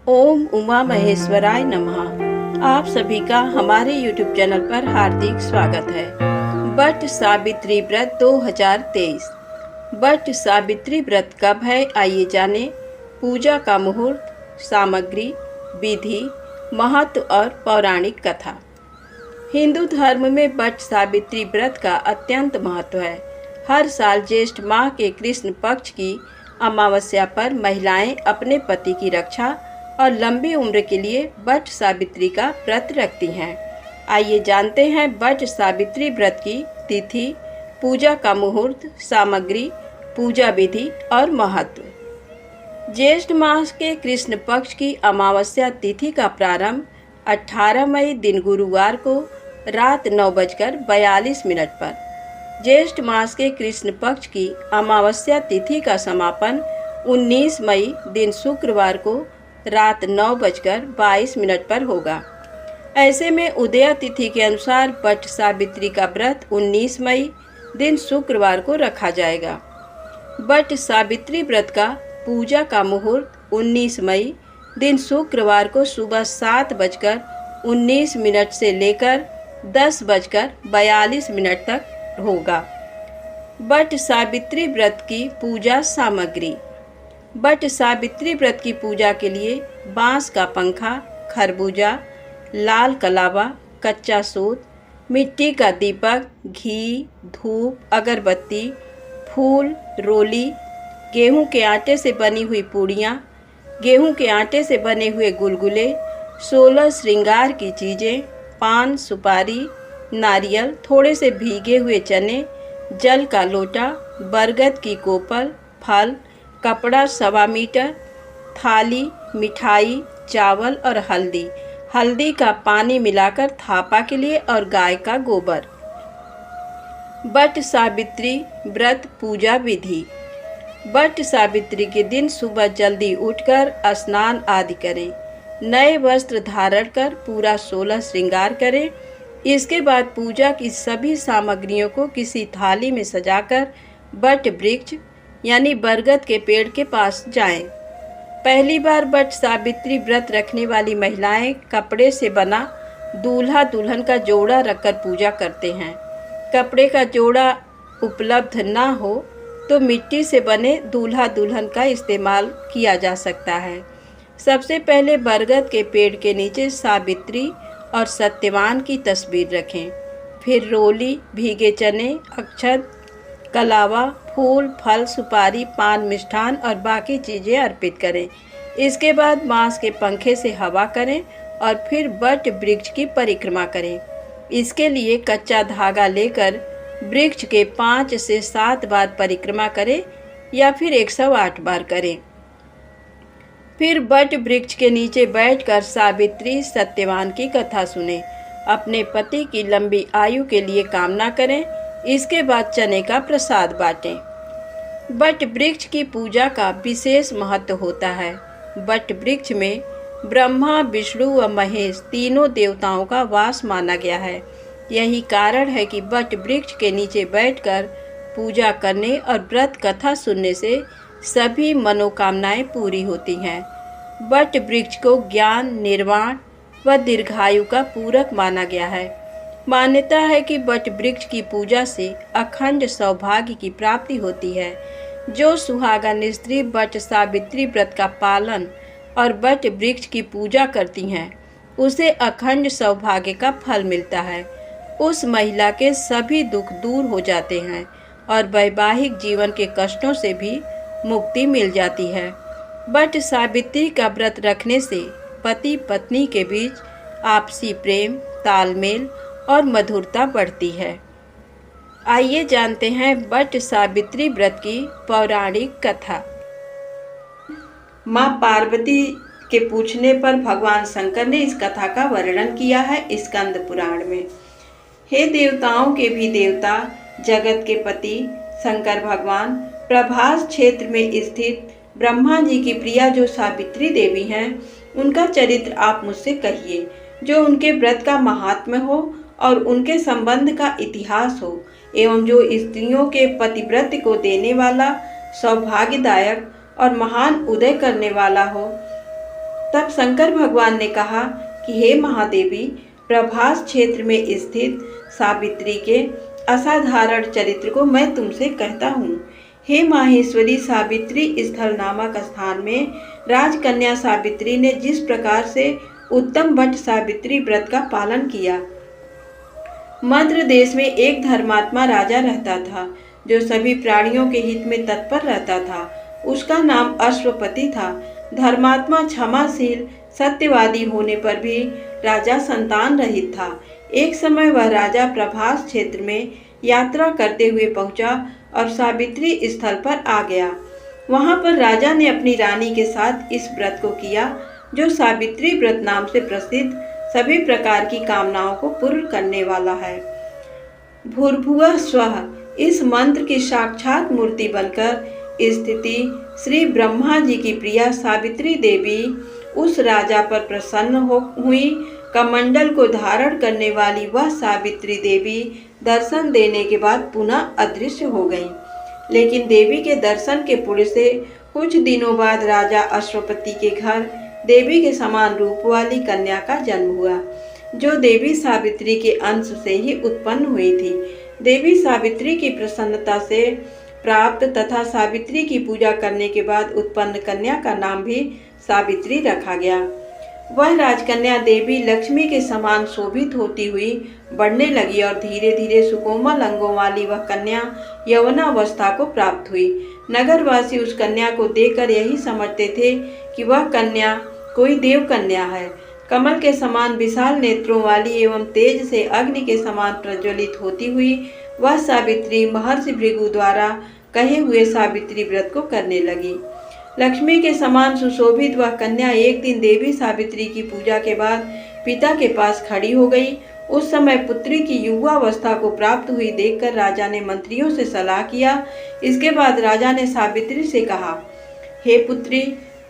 ओम उमा महेश्वराय नमः। आप सभी का हमारे YouTube चैनल पर हार्दिक स्वागत है। वट सावित्री व्रत 2023। वट सावित्री व्रत कब है, आइए जाने। पूजा का मुहूर्त, सामग्री, विधि, महत्व और पौराणिक कथा। हिंदू धर्म में वट सावित्री व्रत का अत्यंत महत्व है। हर साल ज्येष्ठ माह के कृष्ण पक्ष की अमावस्या पर महिलाएं अपने पति की रक्षा और लंबी उम्र के लिए वट सावित्री का व्रत रखती हैं। आइए जानते हैं वट सावित्री व्रत की तिथि, पूजा का मुहूर्त, सामग्री, पूजा विधि और महत्व। ज्येष्ठ मास के कृष्ण पक्ष की अमावस्या तिथि का प्रारंभ 18 मई दिन गुरुवार को रात 9:42 पर, ज्येष्ठ मास के कृष्ण पक्ष की अमावस्या तिथि का समापन 19 मई दिन शुक्रवार को रात 9:22 पर होगा। ऐसे में उदया तिथि के अनुसार वट सावित्री का व्रत 19 मई दिन शुक्रवार को रखा जाएगा। वट सावित्री व्रत का पूजा का मुहूर्त 19 मई दिन शुक्रवार को सुबह 7:19 से लेकर 10:42 तक होगा। वट सावित्री व्रत की पूजा सामग्री। वट सावित्री व्रत की पूजा के लिए बांस का पंखा, खरबूजा, लाल कलावा, कच्चा सूत, मिट्टी का दीपक, घी, धूप, अगरबत्ती, फूल, रोली, गेहूं के आटे से बनी हुई पूड़ियाँ, गेहूं के आटे से बने हुए गुलगुले, 16 श्रृंगार की चीज़ें, पान, सुपारी, नारियल, थोड़े से भीगे हुए चने, जल का लोटा, बरगद की कोपल, फल, कपड़ा 1.25 मीटर, थाली, मिठाई, चावल और हल्दी का पानी मिलाकर थापा के लिए और गाय का गोबर। वट सावित्री व्रत पूजा विधि। वट सावित्री के दिन सुबह जल्दी उठकर स्नान आदि करें। नए वस्त्र धारण कर पूरा 16 श्रृंगार करें। इसके बाद पूजा की सभी सामग्रियों को किसी थाली में सजाकर वट वृक्ष यानी बरगद के पेड़ के पास जाएं। पहली बार वट सावित्री व्रत रखने वाली महिलाएं कपड़े से बना दूल्हा दुल्हन का जोड़ा रखकर पूजा करते हैं। कपड़े का जोड़ा उपलब्ध ना हो तो मिट्टी से बने दूल्हा दुल्हन का इस्तेमाल किया जा सकता है। सबसे पहले बरगद के पेड़ के नीचे सावित्री और सत्यवान की तस्वीर रखें। फिर रोली, भीगे चने, अक्षत, कलावा, फूल, फल, सुपारी, पान, मिष्ठान और बाकी चीज़ें अर्पित करें। इसके बाद बांस के पंखे से हवा करें और फिर वट वृक्ष की परिक्रमा करें। इसके लिए कच्चा धागा लेकर वृक्ष के 5 से 7 बार परिक्रमा करें या फिर 108 बार करें। फिर वट वृक्ष के नीचे बैठकर सावित्री सत्यवान की कथा सुने। अपने पति की लंबी आयु के लिए कामना करें। इसके बाद चने का प्रसाद बांटें। वट वृक्ष की पूजा का विशेष महत्व होता है। वट वृक्ष में ब्रह्मा, विष्णु व महेश तीनों देवताओं का वास माना गया है। यही कारण है कि वट वृक्ष के नीचे बैठकर पूजा करने और व्रत कथा सुनने से सभी मनोकामनाएं पूरी होती हैं। वट वृक्ष को ज्ञान, निर्वाण व दीर्घायु का पूरक माना गया है। मान्यता है कि वट वृक्ष की पूजा से अखंड सौभाग्य की प्राप्ति होती है। जो सुहागन स्त्री वट सावित्री व्रत का पालन और वट वृक्ष की पूजा करती हैं, उसे अखंड सौभाग्य का फल मिलता है। उस महिला के सभी दुख दूर हो जाते हैं और वैवाहिक जीवन के कष्टों से भी मुक्ति मिल जाती है। वट सावित्री का व्रत रखने से पति पत्नी के बीच आपसी प्रेम, तालमेल और मधुरता बढ़ती है। आइए जानते हैं वट सावित्री व्रत की पौराणिक कथा। माँ पार्वती के पूछने पर भगवान शंकर ने इस कथा का वर्णन किया है स्कंद पुराण में। हे देवताओं के भी देवता, जगत के पति शंकर भगवान, प्रभास क्षेत्र में स्थित ब्रह्मा जी की प्रिया जो सावित्री देवी हैं, उनका चरित्र आप मुझसे कहिए, जो उनके व्रत का महात्म्य हो और उनके संबंध का इतिहास हो, एवं जो स्त्रियों के पतिव्रत को देने वाला, सौभाग्यदायक और महान उदय करने वाला हो, तब शंकर भगवान ने कहा कि हे महादेवी, प्रभास क्षेत्र में स्थित सावित्री के असाधारण चरित्र को मैं तुमसे कहता हूँ। हे माहेश्वरी, सावित्री स्थल नामक स्थान में राजकन्या सावित्री ने जिस प्रकार से उत्तम वट सावित्री व्रत का पालन किया। मद्र देश में एक धर्मात्मा राजा रहता था जो सभी प्राणियों के हित में तत्पर रहता था। उसका नाम अश्वपति था। धर्मात्मा क्षमाशील सत्यवादी होने पर भी राजा संतान रहित था। एक समय वह राजा प्रभास क्षेत्र में यात्रा करते हुए पहुंचा और सावित्री स्थल पर आ गया। वहां पर राजा ने अपनी रानी के साथ इस व्रत को किया जो सावित्री व्रत नाम से प्रसिद्ध सभी प्रकार की कामनाओं को पूर्ण करने वाला है। भूर्भुवः स्वः इस मंत्र की साक्षात मूर्ति बनकर स्थिति श्री ब्रह्मा जी की प्रिया सावित्री देवी उस राजा पर प्रसन्न हुई। कमंडल को धारण करने वाली वह सावित्री देवी दर्शन देने के बाद पुनः अदृश्य हो गई। लेकिन देवी के दर्शन के पुण्य से कुछ दिनों बाद राजा अश्वपति के घर देवी के समान रूप वाली कन्या का जन्म हुआ, जो देवी सावित्री के अंश से ही उत्पन्न हुई थी। देवी सावित्री की प्रसन्नता से प्राप्त तथा सावित्री की पूजा करने के बाद उत्पन्न कन्या का नाम भी सावित्री रखा गया। वह राजकन्या देवी लक्ष्मी के समान शोभित होती हुई बढ़ने लगी और धीरे धीरे सुकोमल अंगों वाली वह कन्या यौवनावस्था को प्राप्त हुई। नगरवासी उस कन्या को देखकर यही समझते थे कि वह कन्या कोई देव कन्या है। कमल के समान विशाल नेत्रों वाली एवं तेज से अग्नि के समान प्रज्वलित होती हुई वह सावित्री महर्षि भृगु द्वारा कहे हुए सावित्री व्रत को करने लगी। लक्ष्मी के समान सुशोभित वह कन्या एक दिन देवी सावित्री की पूजा के बाद पिता के पास खड़ी हो गई। उस समय पुत्री की युवावस्था को प्राप्त हुई देखकर राजा ने मंत्रियों से सलाह किया। इसके बाद राजा ने सावित्री से कहा, हे पुत्री,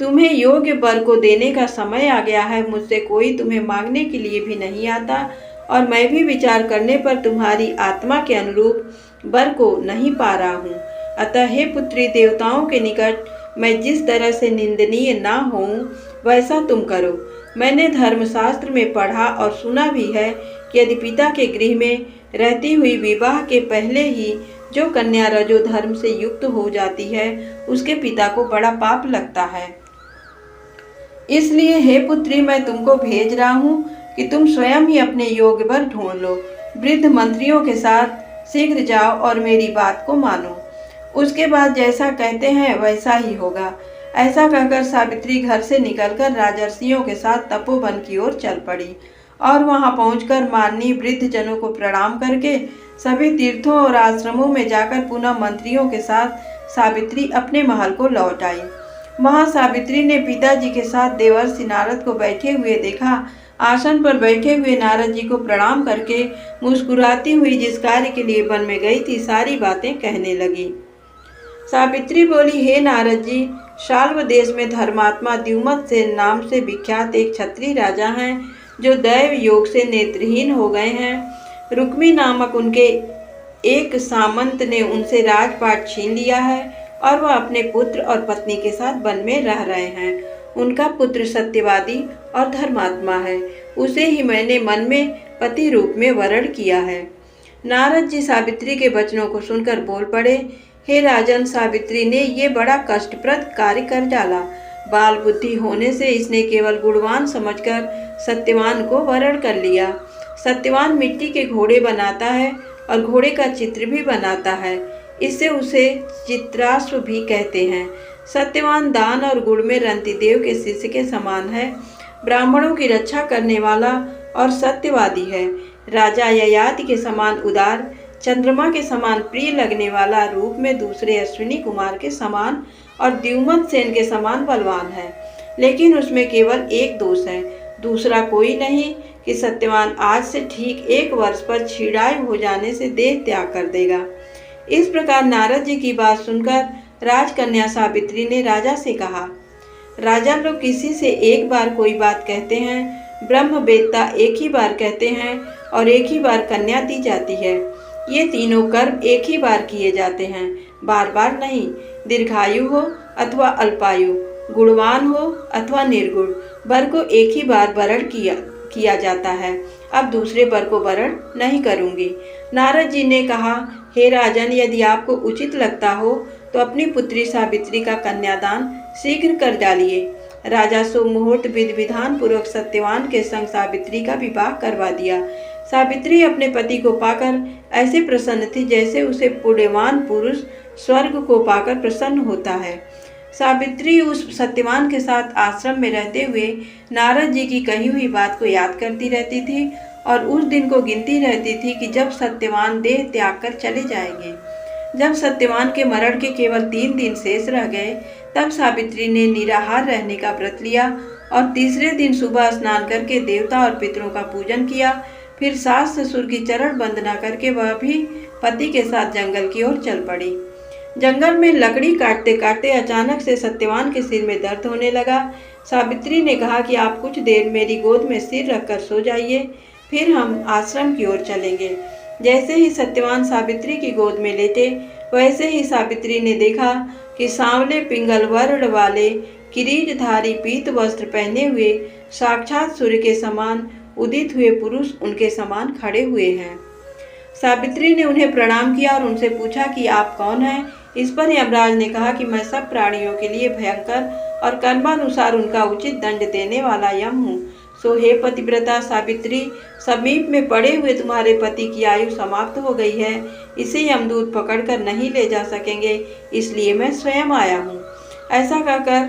तुम्हें योग्य वर को देने का समय आ गया है। मुझसे कोई तुम्हें मांगने के लिए भी नहीं आता और मैं भी विचार करने पर तुम्हारी आत्मा के अनुरूप वर को नहीं पा रहा हूँ। अतः हे पुत्री, देवताओं के निकट मैं जिस तरह से निंदनीय ना हूँ वैसा तुम करो। मैंने धर्मशास्त्र में पढ़ा और सुना भी है कि यदि पिता के गृह में रहती हुई विवाह के पहले ही जो कन्या रजो धर्म से युक्त हो जाती है उसके पिता को बड़ा पाप लगता है। इसलिए हे पुत्री, मैं तुमको भेज रहा हूँ कि तुम स्वयं ही अपने योग्य वर ढूंढ लो। वृद्ध मंत्रियों के साथ शीघ्र जाओ और मेरी बात को मानो। उसके बाद जैसा कहते हैं वैसा ही होगा। ऐसा कहकर सावित्री घर से निकलकर राजर्षियों के साथ तपोवन की ओर चल पड़ी और वहां पहुंचकर माननीय वृद्ध जनों को प्रणाम करके सभी तीर्थों और आश्रमों में जाकर पुनः मंत्रियों के साथ सावित्री अपने महल को लौट आई। वहां सावित्री ने पिताजी के साथ देवर्षि नारद को बैठे हुए देखा। आसन पर बैठे हुए नारद जी को प्रणाम करके मुस्कुराती हुई जिस कार्य के लिए वन में गई थी सारी बातें कहने लगी। सावित्री बोली, हे नारद जी, शाल्व देश में धर्मात्मा द्युमत्सेन नाम से विख्यात एक क्षत्रिय राजा हैं जो दैव योग से नेत्रहीन हो गए हैं। रुक्मी नामक उनके एक सामंत ने उनसे राजपाट छीन लिया है और वह अपने पुत्र और पत्नी के साथ वन में रह रहे हैं। उनका पुत्र सत्यवादी और धर्मात्मा है। उसे ही मैंने मन में पति रूप में वरण किया है। नारद जी सावित्री के वचनों को सुनकर बोल पड़े, हे राजन, सावित्री ने ये बड़ा कष्टप्रद कार्य कर डाला। बाल बुद्धि होने से इसने केवल गुणवान समझकर सत्यवान को वरण कर लिया। सत्यवान मिट्टी के घोड़े बनाता है और घोड़े का चित्र भी बनाता है। इससे उसे चित्राश्व भी कहते हैं। सत्यवान दान और गुण में रंतिदेव के शिष्य के समान है। ब्राह्मणों की रक्षा करने वाला और सत्यवादी है। राजा ययाति के समान उदार, चंद्रमा के समान प्रिय लगने वाला, रूप में दूसरे अश्विनी कुमार के समान और द्युमत्सेन के समान बलवान है। लेकिन उसमें केवल एक दोष है, दूसरा कोई नहीं कि सत्यवान आज से ठीक 1 वर्ष पर छीड़ाई हो जाने से देह त्याग कर देगा। इस प्रकार नारद जी की बात सुनकर राजकन्या सावित्री ने राजा से कहा, राजा लोग किसी से एक बार कोई बात कहते हैं, ब्रह्मवेत्ता एक ही बार कहते हैं और एक ही बार कन्या दी जाती है। ये तीनों कर्म एक ही बार किए जाते हैं, बार बार नहीं। दीर्घायु हो अथवा अल्पायु, गुणवान हो अथवा निर्गुण, वर को एक ही बार वरण किया जाता है। अब दूसरे वर को वरण नहीं करूंगी। नारद जी ने कहा, हे राजन, यदि आपको उचित लगता हो तो अपनी पुत्री सावित्री का कन्यादान शीघ्र कर डालिए। राजा शुभ मुहूर्त विधि विधान पूर्वक सत्यवान के संग सावित्री का विवाह करवा दिया। सावित्री अपने पति को पाकर ऐसे प्रसन्न थी जैसे उसे पुण्यवान पुरुष स्वर्ग को पाकर प्रसन्न होता है। सावित्री उस सत्यवान के साथ आश्रम में रहते हुए नारद जी की कही हुई बात को याद करती रहती थी और उस दिन को गिनती रहती थी कि जब सत्यवान देह त्याग कर चले जाएंगे। जब सत्यवान के मरण के केवल 3 दिन शेष रह गए, तब सावित्री ने निराहार रहने का व्रत लिया और तीसरे दिन सुबह स्नान करके देवता और पितरों का पूजन किया। फिर सास ससुर की चरण वंदना करके वह भी पति के साथ जंगल की ओर चल पड़ी। जंगल में लकड़ी काटते काटते अचानक से सत्यवान के सिर में दर्द होने लगा। सावित्री ने कहा कि आप कुछ देर मेरी गोद में सिर रखकर सो जाइए, फिर हम आश्रम की ओर चलेंगे। जैसे ही सत्यवान सावित्री की गोद में लेटे, वैसे ही सावित्री ने देखा कि सांवले पिंगल वर्ण वाले किरीटधारी पीत वस्त्र पहने हुए साक्षात सूर्य के समान उदित हुए पुरुष उनके समान खड़े हुए हैं। सावित्री ने उन्हें प्रणाम किया और उनसे पूछा कि आप कौन हैं। इस पर यमराज ने कहा कि मैं सब प्राणियों के लिए भयंकर और कर्मानुसार उनका उचित दंड देने वाला यम हूँ। सो हे पतिव्रता सावित्री, समीप में पड़े हुए तुम्हारे पति की आयु समाप्त हो गई है। इसे यमदूत पकड़कर नहीं ले जा सकेंगे, इसलिए मैं स्वयं आया हूँ। ऐसा कहकर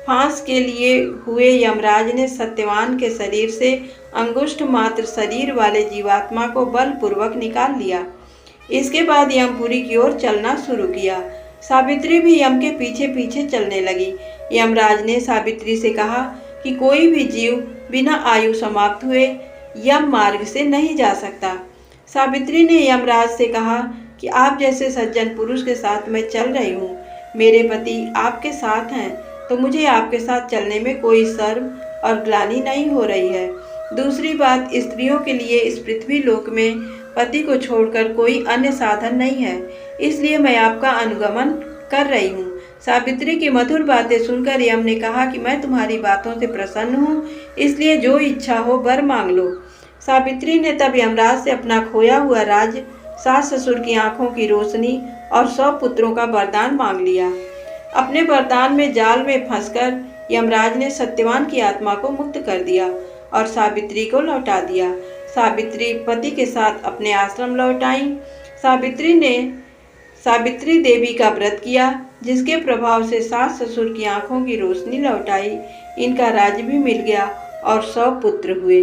फांस के लिए हुए यमराज ने सत्यवान के शरीर से अंगुष्ठ मात्र शरीर वाले जीवात्मा को बलपूर्वक निकाल लिया। इसके बाद यमपुरी की ओर चलना शुरू किया। सावित्री भी यम के पीछे पीछे चलने लगी। यमराज ने सावित्री से कहा कि कोई भी जीव बिना आयु समाप्त हुए यम मार्ग से नहीं जा सकता। सावित्री ने यमराज से कहा कि आप जैसे सज्जन पुरुष के साथ मैं चल रही हूँ। मेरे पति आपके साथ हैं तो मुझे आपके साथ चलने में कोई शर्म और ग्लानि नहीं हो रही है। दूसरी बात, स्त्रियों के लिए इस पृथ्वी लोक में पति को छोड़कर कोई अन्य साधन नहीं है, इसलिए मैं आपका अनुगमन कर रही हूँ। सावित्री की मधुर बातें सुनकर यम ने कहा कि मैं तुम्हारी बातों से प्रसन्न हूँ, इसलिए जो इच्छा हो वर मांग लो। सावित्री ने तब यमराज से अपना खोया हुआ राज्य, सास ससुर की आंखों की रोशनी और 100 पुत्रों का वरदान मांग लिया। अपने वरदान में जाल में फंसकर यमराज ने सत्यवान की आत्मा को मुक्त कर दिया और सावित्री को लौटा दिया। सावित्री पति के साथ अपने आश्रम लौट आई। सावित्री देवी का व्रत किया, जिसके प्रभाव से सास ससुर की आंखों की रोशनी लौट आई। इनका राज्य भी मिल गया और 100 पुत्र हुए।